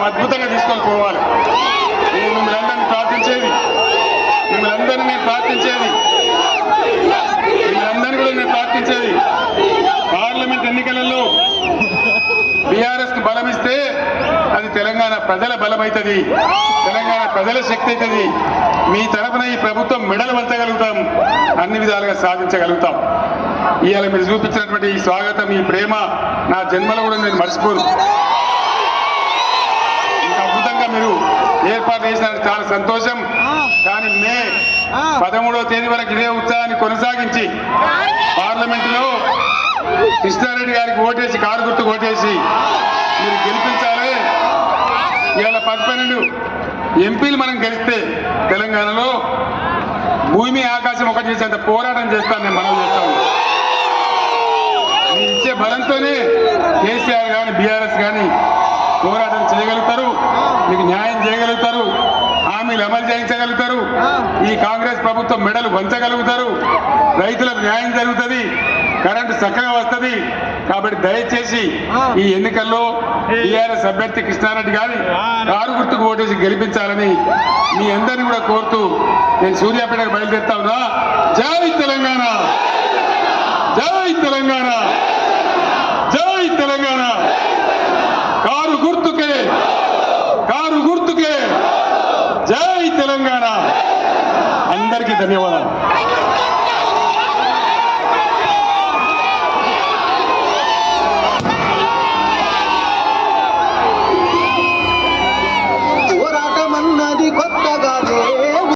అద్భుతంగా తీసుకొని పోవాలి. నేను మిమ్మల్ని అందరినీ ప్రార్థించేది పార్లమెంట్ ఎన్నికలలో బీఆర్ఎస్ కు బలం ఇస్తే అది తెలంగాణ ప్రజల బలం అవుతుంది, తెలంగాణ ప్రజల శక్తి అవుతుంది. మీ తరఫున ఈ ప్రభుత్వం మెడలు వంచగలుగుతాం, అన్ని విధాలుగా సాధించగలుగుతాం. ఇవాళ మీరు చూపించినటువంటి ఈ స్వాగతం, ఈ ప్రేమ నా జన్మలో కూడా నేను మర్చిపోను. ఇంత అద్భుతంగా మీరు ఏర్పాటు చేసినందుకు చాలా సంతోషం. కానీ మే 13వ తేదీ వరకు ఇదే ఉత్సాహాన్ని కొనసాగించి పార్లమెంటులో కృష్ణారెడ్డి గారికి ఓటేసి, కారు గుర్తుకు ఓటేసి మీరు గెలిపించాలి. ఇవాళ 12 ఎంపీలు మనం గెలిస్తే తెలంగాణలో భూమి ఆకాశం ఒకటి చేసేంత పోరాటం చేస్తాను, నేను మనం చేస్తాను. మీరు ఇచ్చే బలంతోనే కేసీఆర్ కానీ బీఆర్ఎస్ కానీ పోరాటం చేయగలుగుతారు, మీకు న్యాయం చేయగలుగుతారు, హామీలు అమలు చేయించగలుగుతారు, ఈ కాంగ్రెస్ ప్రభుత్వం మెడలు వంచగలుగుతారు, రైతులకు న్యాయం జరుగుతుంది, కరెంటు చక్కగా వస్తుంది. కాబట్టి దయచేసి ఈ ఎన్నికల్లో టీఆర్ఎస్ అభ్యర్థి కృష్ణారెడ్డి గారి కారు గుర్తుకు ఓటేసి గెలిపించాలని మీ అందరినీ కూడా కోరుతూ నేను సూర్యాపేటకు బయలుదేరుతా ఉన్నా. జై తెలంగాణ, జై తెలంగాణ, జై తెలంగాణ. కారు గుర్తుకే, కారు గుర్తుకే, జై తెలంగాణ. అందరికీ ధన్యవాదాలు.